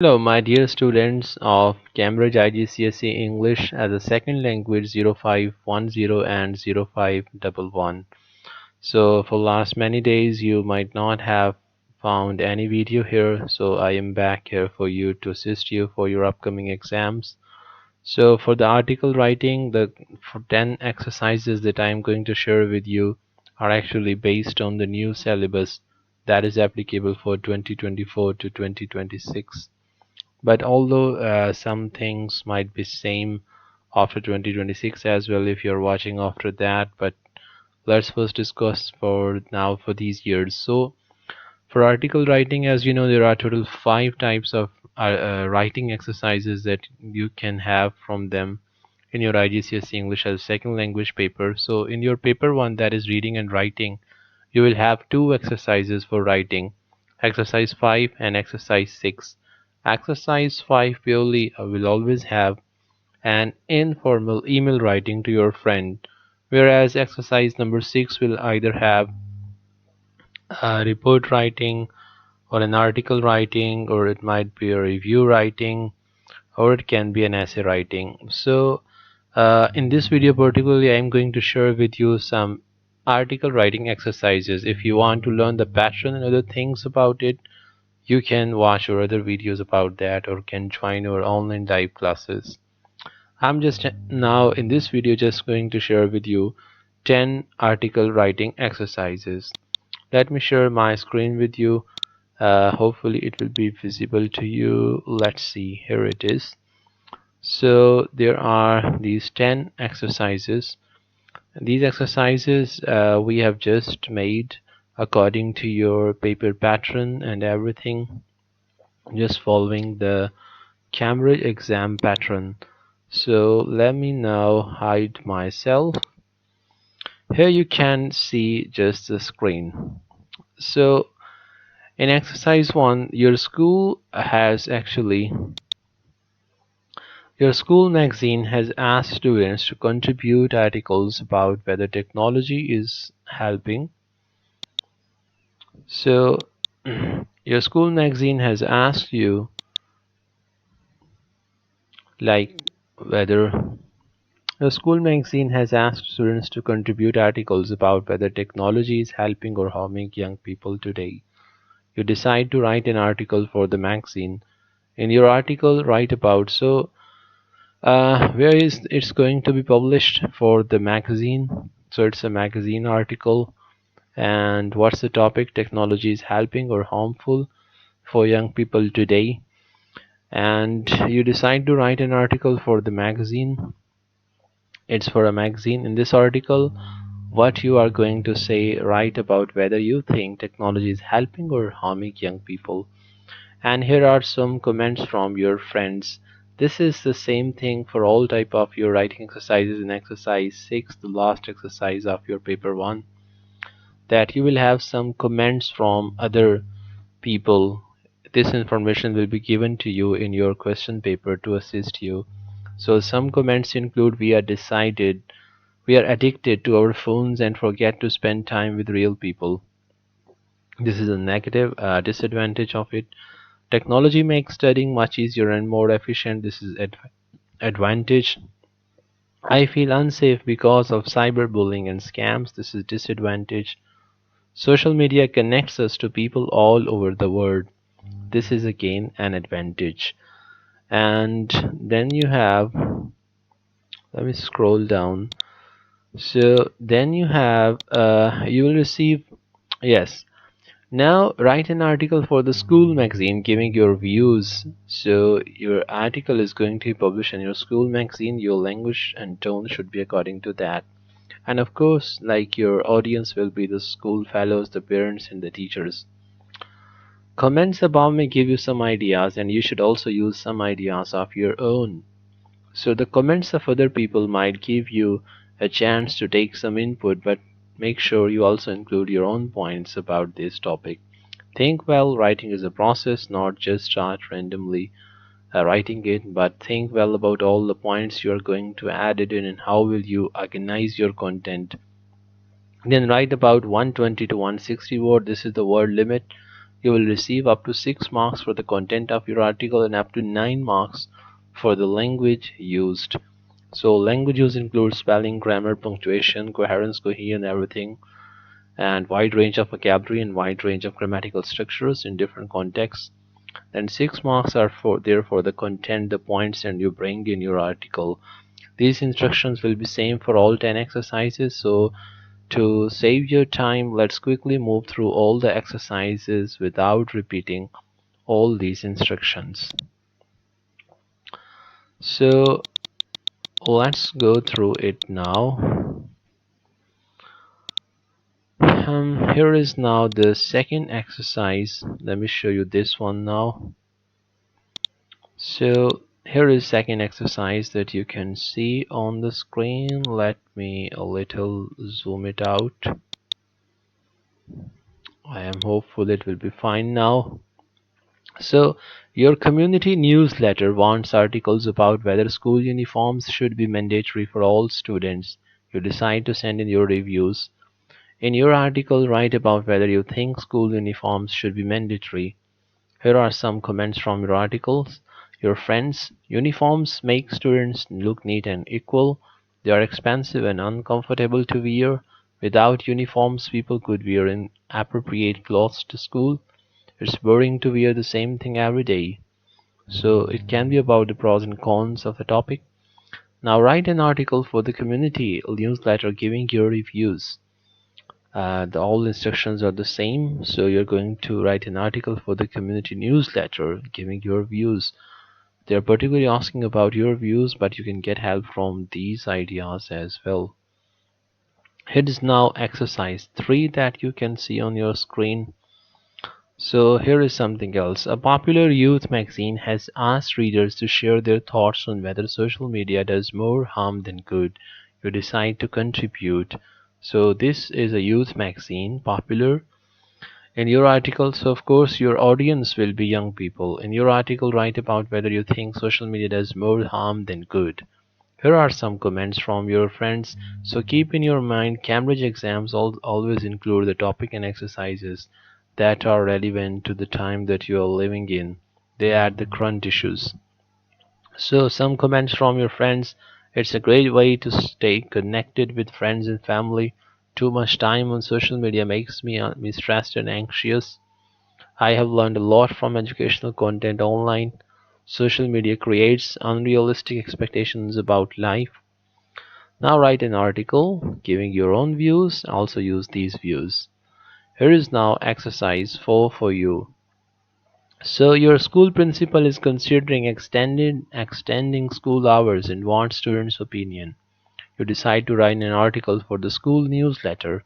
Hello, my dear students of Cambridge IGCSE English as a second language 0510 and 0511. So, for last many days, you might not have found any video here, so I am back here for you to assist you for your upcoming exams. So, for the article writing, the for 10 exercises that I am going to share with you are actually based on the new syllabus that is applicable for 2024 to 2026. But although some things might be same after 2026 as well if you're watching after that, but let's first discuss for now for these years. So for article writing, as you know, there are total five types of writing exercises that you can have from them in your IGCSE English as second language paper. So in your paper one, that is reading and writing, you will have two exercises for writing, exercise 5 and exercise 6. Exercise 5 purely will always have an informal email writing to your friend, whereas exercise number 6 will either have a report writing or an article writing, or it might be a review writing, or it can be an essay writing. So in this video particularly, I'm going to share with you some article writing exercises. If you want to learn the pattern and other things about it, you can watch our other videos about that or can join our online live classes. I'm just now in this video just going to share with you 10 article writing exercises. Let me share my screen with you. Hopefully it will be visible to you. Let's see, here it is. So there are these 10 exercises. These exercises we have just made according to your paper pattern and everything, just following the Cambridge exam pattern. So let me now hide myself. Here you can see just the screen. So in exercise 1, your school magazine has asked students to contribute articles about whether technology is helping. So your school magazine has asked you like whether your school magazine has asked students to contribute articles about whether technology is helping or harming young people today. You decide to write an article for the magazine. In your article, write about where is it's going to be published for the magazine. So it's a magazine article. And what's the topic? Technology is helping or harmful for young people today. And you decide to write an article for the magazine. It's for a magazine. In this article, what you are going to say, write about whether you think technology is helping or harming young people. And here are some comments from your friends. This is the same thing for all type of your writing exercises in exercise 6, the last exercise of your paper 1, that you will have some comments from other people. This information will be given to you in your question paper to assist you. So some comments include, we are addicted to our phones and forget to spend time with real people. This is a negative disadvantage of it. Technology makes studying much easier and more efficient. This is advantage. I feel unsafe because of cyberbullying and scams. This is disadvantage. Social media connects us to people all over the world. This is again an advantage. And then you have, let me scroll down. So then you have, you will receive, yes. Now write an article for the school magazine giving your views. So your article is going to be published in your school magazine. Your language and tone should be according to that. And of course, like your audience will be the school fellows, the parents and the teachers. Comments above may give you some ideas, and you should also use some ideas of your own. So the comments of other people might give you a chance to take some input, but make sure you also include your own points about this topic. Think well, writing is a process, not just start randomly writing it, but think well about all the points you are going to add it in and how will you organize your content. Then write about 120 to 160 word. This is the word limit. You will receive up to 6 marks for the content of your article and up to 9 marks for the language used. So language use includes spelling, grammar, punctuation, coherence, cohesion, everything, and wide range of vocabulary and wide range of grammatical structures in different contexts. Then 6 marks are for the content, the points, and you bring in your article. These instructions will be same for all 10 exercises. So to save your time, let's quickly move through all the exercises without repeating all these instructions. So let's go through it now. Here is now the second exercise. Let me show you this one now. So here is second exercise that you can see on the screen. Let me a little zoom it out. I am hopeful it will be fine now. So your community newsletter wants articles about whether school uniforms should be mandatory for all students. You decide to send in your reviews. In your article, write about whether you think school uniforms should be mandatory. Here are some comments from your articles. Your friends, uniforms make students look neat and equal. They are expensive and uncomfortable to wear. Without uniforms, people could wear inappropriate clothes to school. It's boring to wear the same thing every day. So it can be about the pros and cons of the topic. Now write an article for the community newsletter giving your reviews. All instructions are the same, so you're going to write an article for the community newsletter giving your views. They're particularly asking about your views, but you can get help from these ideas as well. Here is now exercise 3 that you can see on your screen. So here is something else. A popular youth magazine has asked readers to share their thoughts on whether social media does more harm than good. You decide to contribute. So this is a youth magazine, popular. In your article, so of course your audience will be young people. In your article, write about whether you think social media does more harm than good. Here are some comments from your friends. So keep in your mind, Cambridge exams always include the topic and exercises that are relevant to the time that you are living in. They add the current issues. So some comments from your friends. It's a great way to stay connected with friends and family. Too much time on social media makes me stressed and anxious. I have learned a lot from educational content online. Social media creates unrealistic expectations about life. Now write an article giving your own views. Also use these views. Here is now exercise 4 for you. So your school principal is considering extending school hours and wants students' opinion. You decide to write an article for the school newsletter.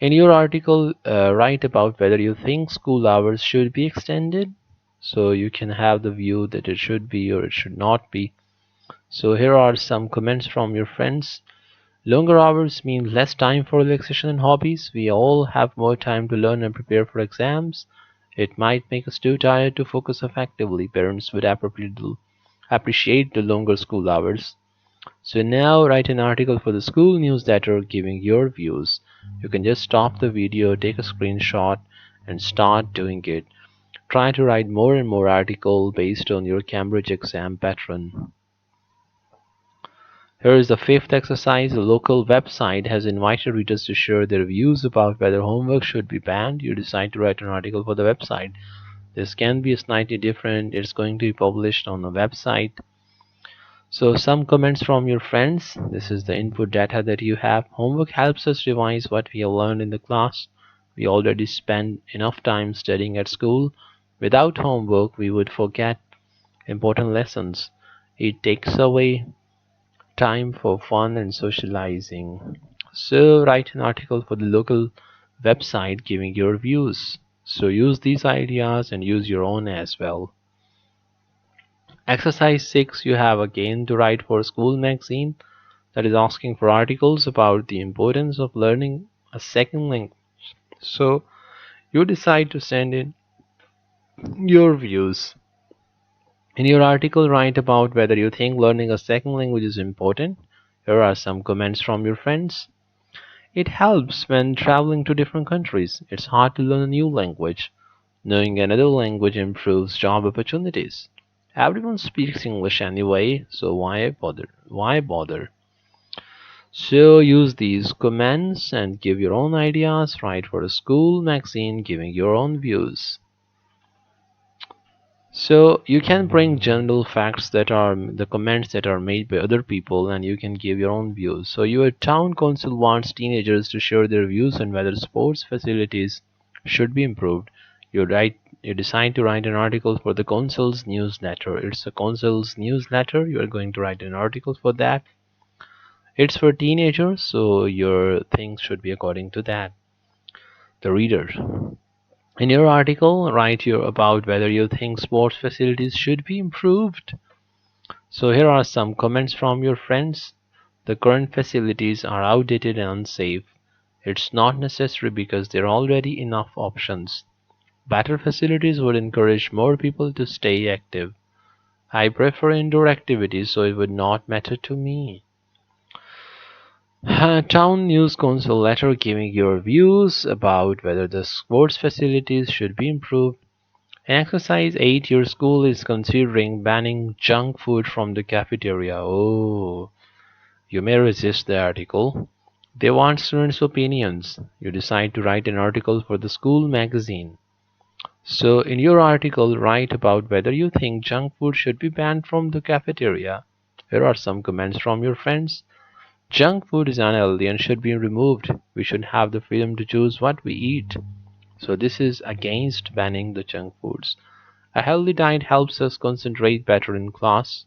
In your article, write about whether you think school hours should be extended. So you can have the view that it should be or it should not be. So here are some comments from your friends. Longer hours mean less time for relaxation and hobbies. We all have more time to learn and prepare for exams. It might make us too tired to focus effectively. Parents would appreciate the longer school hours. So now write an article for the school newsletter giving your views. You can just stop the video, take a screenshot, and start doing it. Try to write more and more articles based on your Cambridge exam pattern. Here is the fifth exercise. A local website has invited readers to share their views about whether homework should be banned. You decide to write an article for the website. This can be slightly different. It's going to be published on the website. So some comments from your friends. This is the input data that you have. Homework helps us revise what we have learned in the class. We already spend enough time studying at school. Without homework, we would forget important lessons. It takes away time for fun and socializing. So write an article for the local website giving your views. So use these ideas and use your own as well. Exercise 6, you have again to write for a school magazine that is asking for articles about the importance of learning a second language. So you decide to send in your views. In your article, write about whether you think learning a second language is important. Here are some comments from your friends. It helps when traveling to different countries. It's hard to learn a new language. Knowing another language improves job opportunities. Everyone speaks English anyway, so why bother? Why bother? So use these comments and give your own ideas. Write for a school magazine giving your own views. So you can bring general facts that are the comments that are made by other people, and you can give your own views. So your town council wants teenagers to share their views on whether sports facilities should be improved. You decide to write an article for the council's newsletter. It's a council's newsletter. You are going to write an article for that. It's for teenagers, so your things should be according to that. The reader. In your article, write about whether you think sports facilities should be improved. So here are some comments from your friends. The current facilities are outdated and unsafe. It's not necessary because there are already enough options. Better facilities would encourage more people to stay active. I prefer indoor activities, so it would not matter to me. Town News Council letter giving your views about whether the sports facilities should be improved. In Exercise 8, your school is considering banning junk food from the cafeteria. Oh, you may resist the article. They want students' opinions. You decide to write an article for the school magazine. So, in your article, write about whether you think junk food should be banned from the cafeteria. Here are some comments from your friends. Junk food is unhealthy and should be removed. We should have the freedom to choose what we eat. So, this is against banning the junk foods. A healthy diet helps us concentrate better in class.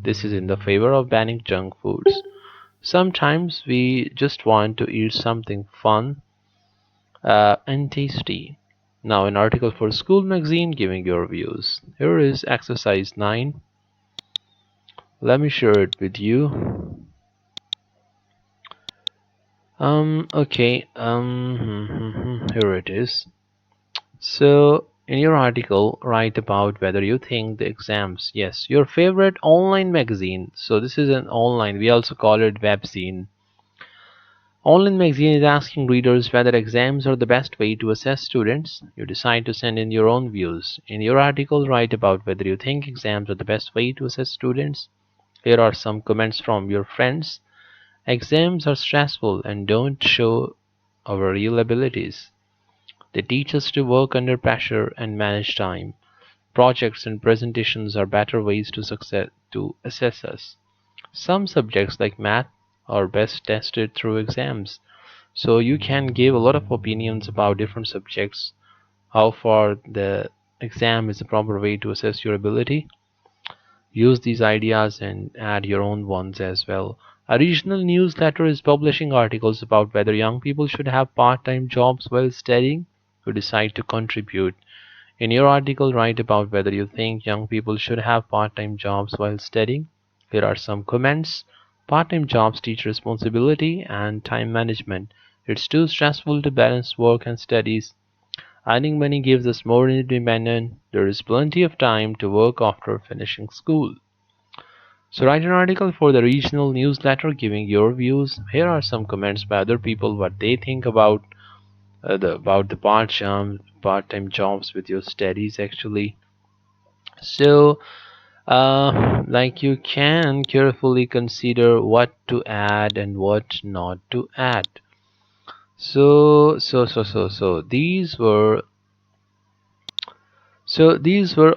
This is in the favor of banning junk foods. Sometimes we just want to eat something fun and tasty. Now, an article for School Magazine giving your views. Here is exercise 9. Let me share it with you. Okay, here it is. So, in your article, write about whether you think the exams, yes, your favorite online magazine. So, this is an online, we also call it webzine. Online magazine is asking readers whether exams are the best way to assess students. You decide to send in your own views. In your article, write about whether you think exams are the best way to assess students. Here are some comments from your friends. Exams are stressful and don't show our real abilities. They teach us to work under pressure and manage time. Projects and presentations are better ways to assess us. Some subjects like math are best tested through exams. So you can give a lot of opinions about different subjects, how far the exam is the proper way to assess your ability. Use these ideas and add your own ones as well. A regional newsletter is publishing articles about whether young people should have part-time jobs while studying. You decide to contribute. In your article, write about whether you think young people should have part-time jobs while studying. Here are some comments. Part-time jobs teach responsibility and time management. It's too stressful to balance work and studies. Earning money gives us more independence. There is plenty of time to work after finishing school. So write an article for the regional newsletter giving your views. Here are some comments by other people what they think about the part-time jobs with your studies actually. So like you can carefully consider what to add and what not to add. So these were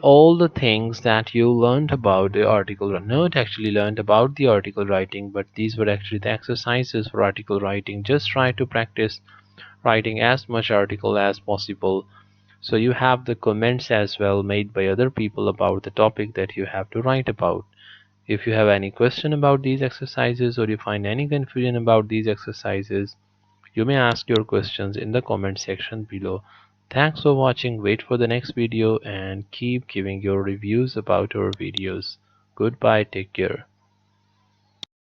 all the things that you learned about the article. Not actually learned about the article writing, but these were actually the exercises for article writing. Just try to practice writing as much article as possible. So you have the comments as well made by other people about the topic that you have to write about. If you have any question about these exercises or you find any confusion about these exercises, you may ask your questions in the comment section below. Thanks for watching. Wait for the next video and keep giving your reviews about our videos. Goodbye. Take care.